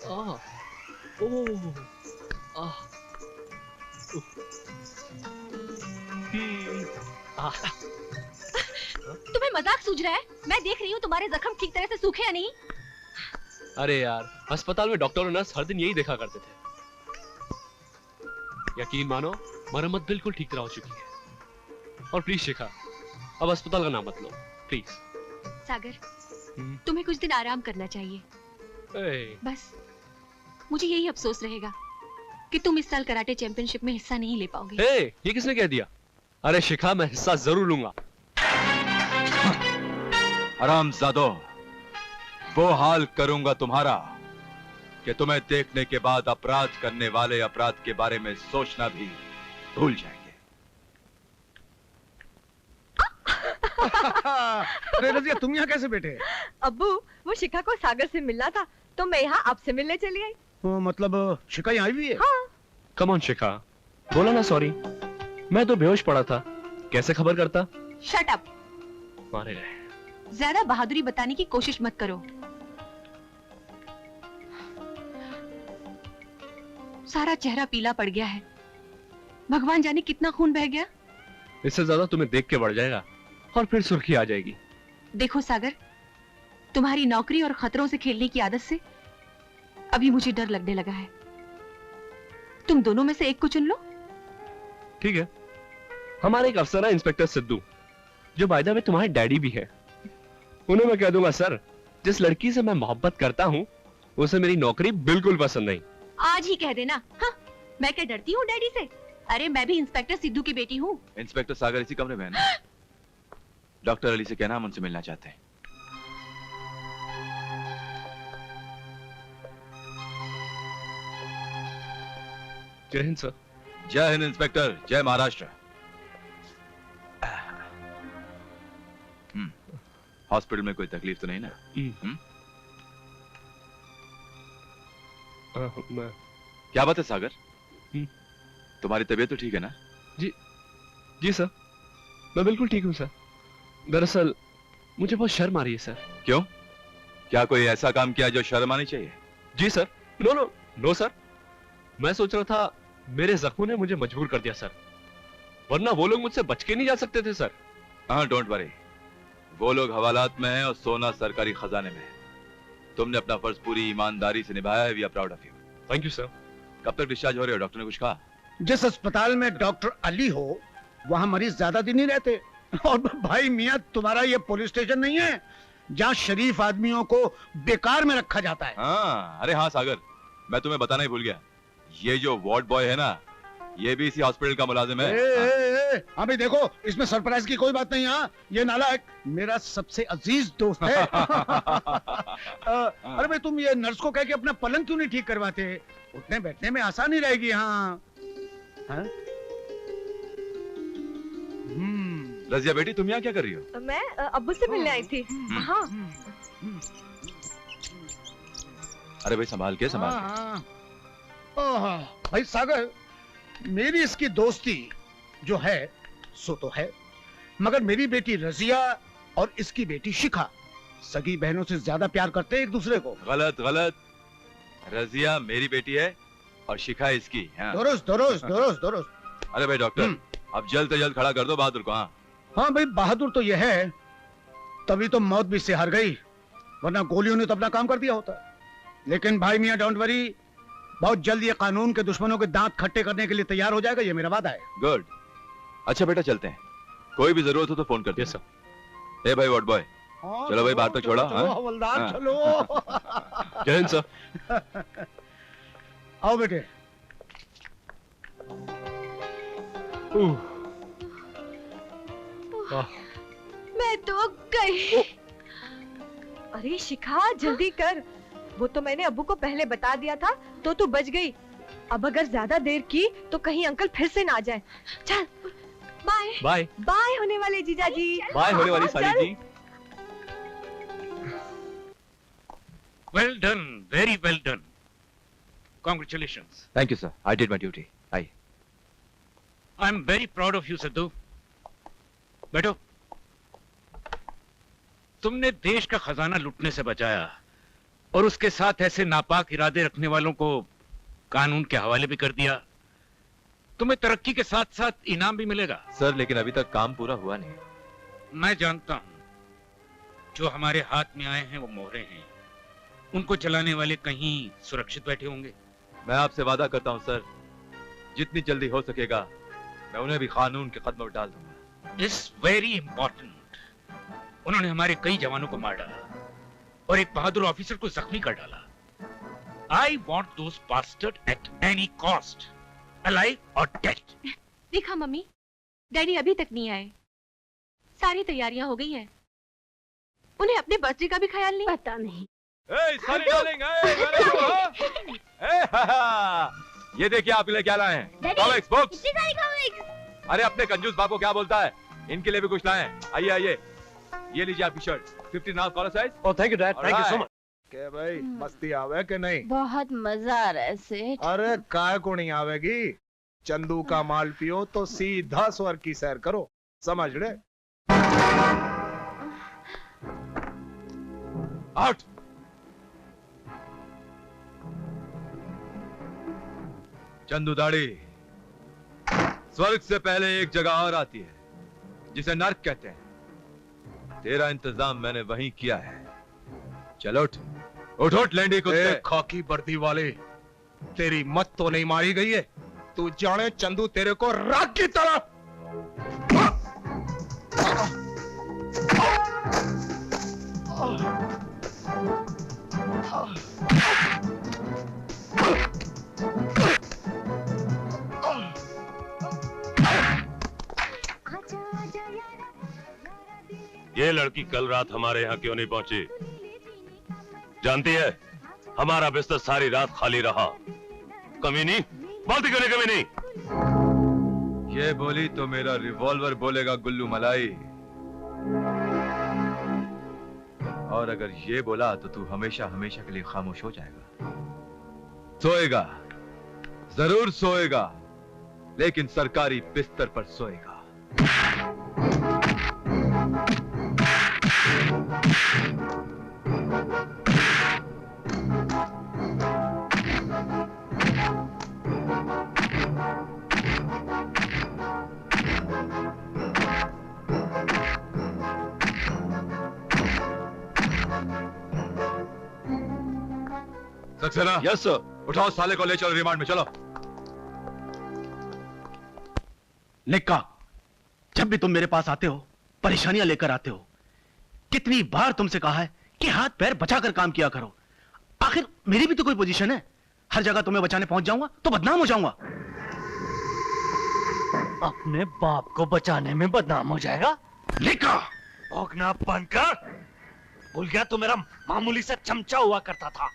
आह, ओह, आह, आह। तुम्हें मजाक सूझ रहा है? मैं देख रही हूँ तुम्हारे जख्म ठीक तरह से सूखे या नहीं। अरे यार, अस्पताल में डॉक्टर और नर्स हर दिन यही देखा करते थे। यकीन मानो, मरम्मत बिल्कुल ठीक तरह हो चुकी है। और प्लीज शिखा, अब अस्पताल का नाम मत लो, प्लीज। सागर, तुम्हें कुछ दिन आराम करना चाहिए। बस मुझे यही अफसोस रहेगा कि तुम इस साल कराटे चैंपियनशिप में हिस्सा नहीं ले पाओगे। ये किसने कह दिया? अरे शिखा, मैं हिस्सा जरूर लूंगा। हरामजादो, वो हाल करूंगा तुम्हारा कि तुम्हें देखने के बाद अपराध करने वाले अपराध के बारे में सोचना भी भूल जाएंगे। अरे रजिया, तुम यहाँ कैसे बैठे? अब्बू, वो शिखा को सागर से मिलना था तो मैं यहाँ आपसे मिलने चली आई। मतलब शिखा यहाँ आई हुई है? हाँ। कम ऑन शिखा, बोला ना सॉरी। मैं तो बेहोश पड़ा था, कैसे खबर करता? Shut up. मारे गए। ज्यादा बहादुरी बताने की कोशिश मत करो। सारा चेहरा पीला पड़ गया है। भगवान जाने कितना खून बह गया। इससे ज्यादा तुम्हें देख के बढ़ जाएगा और फिर सुर्खी आ जाएगी। देखो सागर, तुम्हारी नौकरी और खतरों से खेलने की आदत से अभी मुझे डर लगने लगा है। तुम दोनों में से एक को चुन लो। ठीक है, हमारे एक अफसर है इंस्पेक्टर सिद्धू, जो बाय द वे तुम्हारे डैडी भी है। उन्हें मैं कह दूंगा, सर, जिस लड़की से मैं मोहब्बत करता हूँ उसे मेरी नौकरी बिल्कुल पसंद नहीं। आज ही कह देना। हाँ, मैं क्या डरती हूँ डैडी से? अरे मैं भी इंस्पेक्टर सिद्धू की बेटी हूँ। इंस्पेक्टर सागर इसी कमरे में है ना? डॉक्टर अली से कहना हम उनसे मिलना चाहते हैं। जय हिंद सर। जय हिंद इंस्पेक्टर, जय महाराष्ट्र। हॉस्पिटल में कोई तकलीफ तो नहीं ना? क्या बात है सागर, तुम्हारी तबीयत तो ठीक है ना? जी सर, मैं बिल्कुल ठीक हूँ सर। दरअसल मुझे बहुत शर्म आ रही है सर। क्यों? क्या कोई ऐसा काम किया जो शर्म आनी चाहिए? जी सर। नो सर, मैं सोच रहा था मेरे जख्मों ने मुझे मजबूर कर दिया सर, वरना वो लोग मुझसे बच के नहीं जा सकते थे सर। हाँ, डोंट वरी, वो लोग हवालात में हैं और सोना सरकारी खजाने में है। तुमने अपना फर्ज पूरी ईमानदारी से निभाया है। We are proud of you. Thank you sir. कब तक डिस्चार्ज हो रहे हो? डॉक्टर ने कुछ कहा? जिस अस्पताल में डॉक्टर अली हो वहाँ मरीज ज्यादा दिन नहीं रहते। और भाई मियाँ, तुम्हारा ये पुलिस स्टेशन नहीं है जहाँ शरीफ आदमियों को बेकार में रखा जाता है। हाँ, अरे हाँ सागर, मैं तुम्हें बताना ही भूल गया, ये जो वार्ड बॉय है ना, ये भी इसी हॉस्पिटल का मुलाजिम है। हाँ भाई देखो, इसमें सरप्राइज की कोई बात नहीं। हाँ, ये नालायक मेरा सबसे अजीज दोस्त है। अरे भाई, तुम ये नर्स को कह के अपना पलंग क्यों नहीं ठीक करवाते? उठने बैठने में आसानी रहेगी। हाँ, हाँ? रजिया बेटी, तुम यहाँ क्या कर रही हो? मैं अब्बू से मिलने आई थी। हाँ। अरे भाई संभाल के, संभाल के। भाई सागर, मेरी इसकी दोस्ती जो है सो तो है, मगर मेरी बेटी रजिया और इसकी बेटी शिखा सगी बहनों से ज्यादा प्यार करते हैं एक दूसरे को। गलत गलत, रजिया मेरी बेटी है और शिखा इसकी। हाँ। दुरुस्त। अरे भाई डॉक्टर, अब जल्द से जल्द खड़ा कर दो बहादुर को। हाँ भाई, बहादुर तो यह है, तभी तो मौत भी से हार गई, वरना गोलियों ने तो अपना काम कर दिया होता। लेकिन भाई मियाँ, डोंट वरी, बहुत जल्द ये कानून के दुश्मनों के दांत खट्टे करने के लिए तैयार हो जाएगा, ये मेरा वादा है। गुड। अच्छा बेटा, चलते हैं, कोई भी जरूरत हो तो फोन कर दे। सर। ए भाई वार्ड बॉय, चलो भाई, बाहर तक छोड़ा। हवलदार चलो। जय हिंद सर। आओ बेटे। मैं तो गई। अरे शिखा, जल्दी कर, वो तो मैंने अब्बू को पहले बता दिया था तो तू बच गई। अब अगर ज्यादा देर की तो कहीं अंकल फिर से ना आ जाए। चल, बाय बाय। बाय होने वाले जीजा जी। बाय होने वाली साली जी। Well done, very well done, congratulations. Thank you sir, I did my duty. I am very proud of you Sidhu. बैठो। तुमने देश का खजाना लूटने से बचाया और उसके साथ ऐसे नापाक इरादे रखने वालों को कानून के हवाले भी कर दिया। तुम्हें तरक्की के साथ साथ इनाम भी मिलेगा। सर लेकिन अभी तक काम पूरा हुआ नहीं। मैं जानता हूं, जो हमारे हाथ में आए हैं वो मोहरे हैं, उनको चलाने वाले कहीं सुरक्षित बैठे होंगे। मैं आपसे वादा करता हूं सर, जितनी जल्दी हो सकेगा मैं उन्हें भी कानून के कदमों में डाल दूंगा। It's very important. उन्होंने हमारे कई जवानों को मार डाला और एक बहादुर ऑफिसर को जख्मी कर डाला। I want those bastard at any cost, alive और डेड। देखा मम्मी, डैडी अभी तक नहीं आए। सारी तैयारियां हो गई हैं। उन्हें अपने बर्थडे का भी ख्याल नहीं। पता नहीं। ये देखिए आप क्या लाए हैं। Comics books. अरे अपने कंजूस बाप को क्या बोलता है, इनके लिए भी कुछ लाए हैं। आइए आइए, ये लीजिए आपकी shirt 15 collar size. Oh thank you dad, thank you so much. के भाई मस्ती आवे के नहीं? बहुत मजा आ रहा है सेठ। अरे काय को नहीं आवेगी, चंदू का माल पियो तो सीधा स्वर्ग की सैर करो, समझ रहे? आउट। चंदू दाढ़ी, स्वर्ग से पहले एक जगह और आती है जिसे नर्क कहते हैं। तेरा इंतजाम मैंने वहीं किया है। चलो उठ उठ उठ लैंडी को। खाकी वर्दी वाले, तेरी मत तो नहीं मारी गई है? तू जाने चंदू तेरे को राख की तरह। ये लड़की कल रात हमारे यहाँ क्यों नहीं पहुंची? जानती है हमारा बिस्तर सारी रात खाली रहा। कमीनी, बोलती क्यों नहीं कमीनी? ये बोली तो मेरा रिवॉल्वर बोलेगा गुल्लू मलाई, और अगर ये बोला तो तू हमेशा हमेशा के लिए खामोश हो जाएगा। सोएगा, जरूर सोएगा, लेकिन सरकारी बिस्तर पर सोएगा। Saxena, yes sir. उठाओ साले को ले चलो रिमांड में। चलो। निक्का, जब भी तुम मेरे पास आते हो परेशानियां लेकर आते हो। कितनी बार तुमसे कहा है कि हाथ पैर बचाकर काम किया करो। आखिर मेरी भी तो कोई पोजीशन है। हर जगह तुम्हें बचाने पहुंच जाऊंगा तो बदनाम हो जाऊंगा। अपने बाप को बचाने में बदनाम हो जाएगा? निक्का, भौंकना बंद कर। भूल गया तू मेरा मामूली सा चमचा हुआ करता था,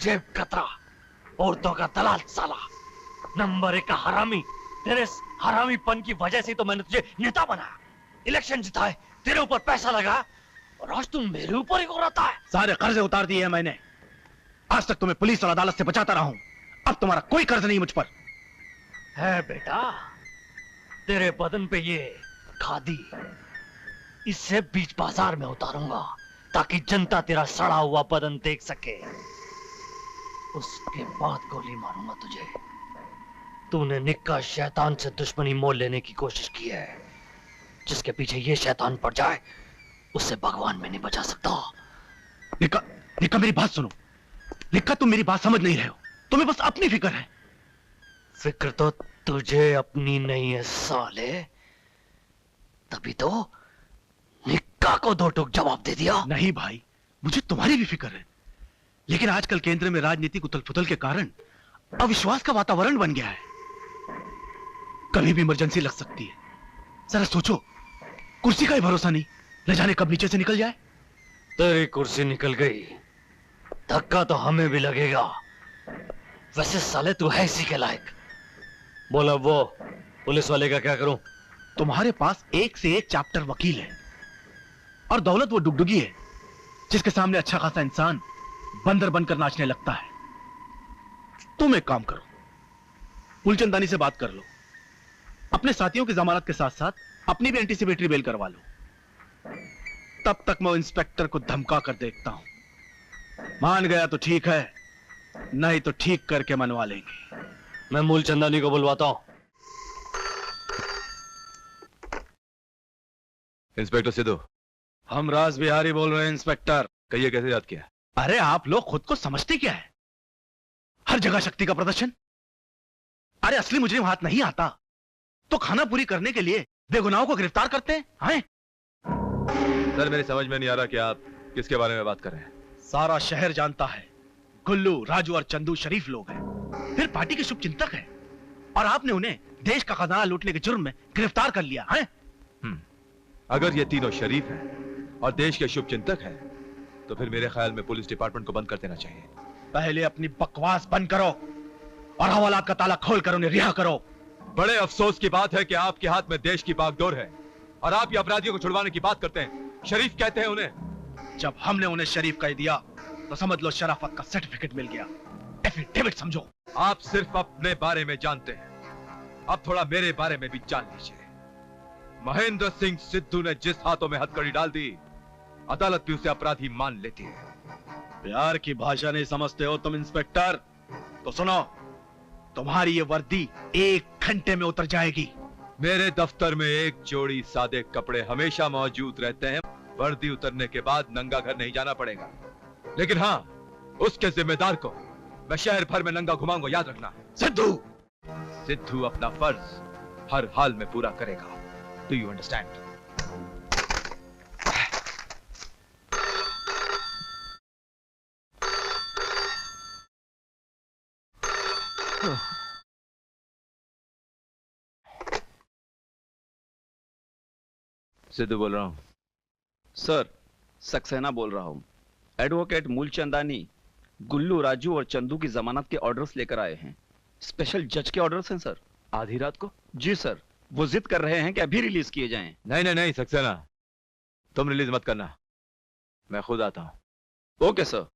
जेब कतरा, औरतों का दलाल साला, नंबर 1 का हरामी। तेरे हरामीपन की वजह से तो मैंने तुझे नेता बनाया, इलेक्शन जिताए, तेरे ऊपर पैसा लगा, और आज तुम मेरे ऊपर ही घोराता है। सारे कर्जे उतार दिए हैं मैंने। आज तक तुम्हें पुलिस और अदालत से बचाता रहा हूं। अब तुम्हारा कोई कर्ज नहीं मुझ पर है। बेटा, तेरे बदन पे ये खादी, इससे बीच बाजार में उतारूंगा ताकि जनता तेरा सड़ा हुआ बदन देख सके। उसके बाद गोली मारूंगा तुझे। तूने निक्का शैतान से दुश्मनी मोल लेने की कोशिश की है। जिसके पीछे ये शैतान पड़ जाए उससे भगवान में नहीं बचा सकता। निक्का, निक्का मेरी बात सुनो। निक्का, तुम मेरी बात समझ नहीं रहे हो। तुम्हें बस अपनी फिक्र है। फिक्र तो तुझे अपनी नहीं है साले, तभी तो निक्का को 2 टूक जवाब दे दिया। नहीं भाई, मुझे तुम्हारी भी फिक्र है, लेकिन आजकल केंद्र में राजनीतिक उथल-पुथल के कारण अविश्वास का वातावरण बन गया है। कभी भी इमरजेंसी लग सकती है। जरा सोचो, कुर्सी का ही भरोसा नहीं, न जाने कब नीचे से निकल जाए। तेरी कुर्सी निकल गई, धक्का तो हमें भी लगेगा। वैसे साले तू है इसी के लायक। बोला, वो पुलिस वाले का क्या करूं? तुम्हारे पास एक से एक चैप्टर वकील है, और दौलत वो डुगडुगी है जिसके सामने अच्छा खासा इंसान बंदर बनकर नाचने लगता है। तुम एक काम करो, फूलचंदानी से बात कर लो, अपने साथियों की जमानत के साथ साथ अपनी भी एंटीसिपेटरी बेल करवा लो। तब तक मैं इंस्पेक्टर को धमका कर देखता हूं मान गया तो ठीक है, नहीं तो ठीक करके मनवा लेंगे। मैं मूल चंदानी को बुलवाता हूं। इंस्पेक्टर सिद्धू। हम राज बिहारी बोल रहे हैं इंस्पेक्टर। कहिए कैसे याद किया? अरे आप लोग खुद को समझते क्या है? हर जगह शक्ति का प्रदर्शन। अरे असली मुजरिम हाथ नहीं आता तो खाना पूरी करने के लिए बेगुनाहों को गिरफ्तार करते हैं? सर मेरी समझ में नहीं आ रहा कि आप किसके बारे में बात कर रहे हैं। सारा शहर जानता है गुल्लू, राजू और चंदू शरीफ लोग हैं, फिर पार्टी के शुभ चिंतक हैं, और आपने उन्हें देश का खजाना लूटने के जुर्म में गिरफ्तार कर लिया है। अगर ये तीनों शरीफ हैं और देश के शुभ चिंतक हैं, तो फिर मेरे ख्याल में पुलिस डिपार्टमेंट को बंद कर देना चाहिए। पहले अपनी बकवास बंद करो और हवालात का ताला खोल कर उन्हें रिहा करो। बड़े अफसोस की बात है कि आपके हाथ में देश की बागडोर है और आप ये अपराधियों को छुड़वाने की बात करते हैं। शरीफ कहते हैं उन्हें। जब हमने उन्हें शरीफ कह दिया तो समझ लो शराफत का सर्टिफिकेट मिल गया। एफिडेविट समझो। आप सिर्फ अपने बारे में जानते हैं, अब थोड़ा मेरे बारे में भी जान लीजिए। महेंद्र सिंह सिद्धू ने जिस हाथों में हथकड़ी डाल दी, अदालत भी उसे अपराधी मान लेती है। प्यार की भाषा नहीं समझते हो तुम इंस्पेक्टर? तो सुनो, तुम्हारी ये वर्दी 1 घंटे में उतर जाएगी। मेरे दफ्तर में एक जोड़ी सादे कपड़े हमेशा मौजूद रहते हैं। वर्दी उतरने के बाद नंगा घर नहीं जाना पड़ेगा, लेकिन हाँ, उसके जिम्मेदार को मैं शहर भर में नंगा घुमाऊंगा, याद रखना। सिद्धू अपना फर्ज हर हाल में पूरा करेगा। Do you understand? सिद्धू बोल रहा हूं। सर, सक्सेना बोल रहा हूं। एडवोकेट मूलचंदानी गुल्लू, राजू और चंदू की जमानत के ऑर्डर्स लेकर आए हैं। स्पेशल जज के ऑर्डर्स हैं सर। आधी रात को? जी सर, वो जिद कर रहे हैं कि अभी रिलीज किए जाएं। नहीं नहीं नहीं सक्सेना, तुम रिलीज मत करना, मैं खुद आता हूं। Okay sir.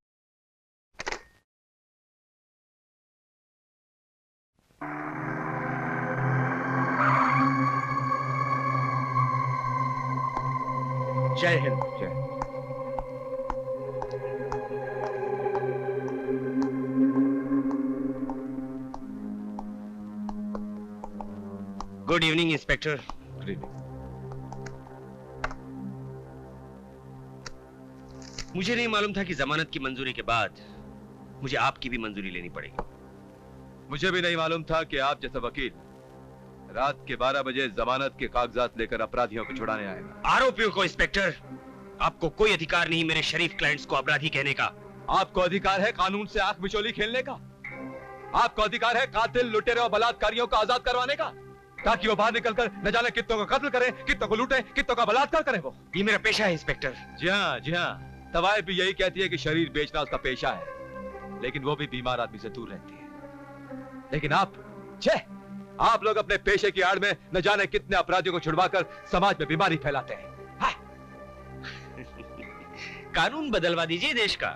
जय हिंद। जय Hind. Good evening inspector. Good evening. मुझे नहीं मालूम था कि जमानत की मंजूरी के बाद मुझे आपकी भी मंजूरी लेनी पड़ेगी। मुझे भी नहीं मालूम था कि आप जैसा वकील रात के 12 बजे जमानत के कागजात लेकर अपराधियों को छुड़ाने आएगा। आरोपियों को इंस्पेक्टर, आपको कोई अधिकार नहीं मेरे शरीफ क्लाइंट्स को अपराधी कहने का। आपको अधिकार है कानून से आंख मिचौली खेलने का। आपको अधिकार है कातिल, लुटेरे और बलात्कारियों को आजाद करवाने का, ताकि वो बाहर निकलकर न जाने कितनों को कत्ल करें, कितनों को लूटें, कितनों का बलात्कार करें। वो ये मेरा पेशा है इंस्पेक्टर। जी हाँ, जी हाँ। तवायफ भी यही कहती है कि शरीर बेचना उसका पेशा है, लेकिन वो भी बीमार आदमी से दूर रहती है। लेकिन आप लोग अपने पेशे की आड़ में न जाने कितने अपराधियों को छुड़वाकर समाज में बीमारी फैलाते हैं। कानून बदलवा दीजिए देश का।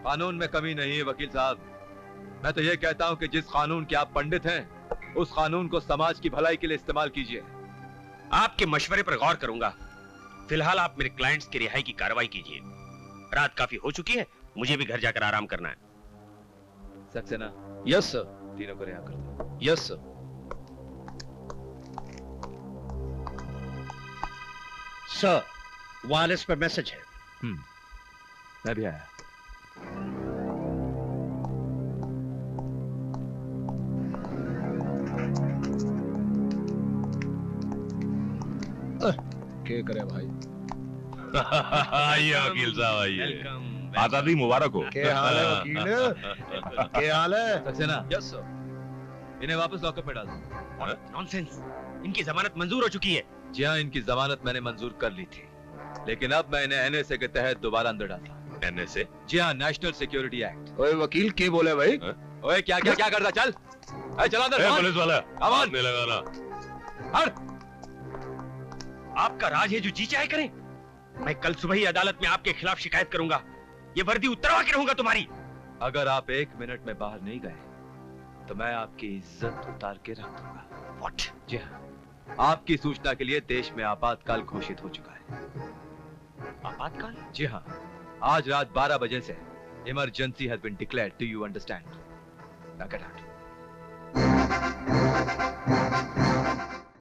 कानून में कमी नहीं है वकील साहब। मैं तो ये कहता हूं कि जिस कानून के आप पंडित हैं, उस कानून को समाज की भलाई के लिए इस्तेमाल कीजिए। आपके मशवरे पर गौर करूंगा। फिलहाल आप मेरे क्लाइंट्स की रिहाई की कार्रवाई कीजिए। रात काफी हो चुकी है, मुझे भी घर जाकर आराम करना है। सक्सेना। Yes sir. तीनों को रिहा कर दो। Yes sir. सर, वायरलेस पर मैसेज है। मैं भी आया। क्या करे भाई? आइए वकील साहब, आइए। आजादी मुबारक हो। क्या हाल है वकील? क्या हाल है? सक्सेना। Yes sir. इन्हें वापस लॉकअप में डाल दो। नॉनसेंस, इनकी जमानत मंजूर हो चुकी है। जी हाँ, इनकी जमानत मैंने मंजूर कर ली थी, लेकिन अब मैं इन्हें एनएसए के तहत दोबारा अंदर डालता। एनएसए? जी हाँ, नेशनल सिक्योरिटी एक्ट। ओए वकील, क्या बोले भाई? ओए क्या क्या क्या करता? चल चला अंदर। पुलिस वाला आवाज नहीं लगाना। आपका राज है जो जी चाहे करें। मैं कल सुबह ही अदालत में आपके खिलाफ शिकायत करूंगा। ये वर्दी उतरवा के रहूंगा तुम्हारी। अगर आप 1 मिनट में बाहर नहीं गए तो मैं आपकी इज्जत उतार के रख दूंगा। व्हाट? जी हाँ, आपकी सूचना के लिए देश में आपातकाल घोषित हो चुका है। आपातकाल? जी हाँ, आज रात 12 बजे से emergency has been declared, do you understand? Now get out.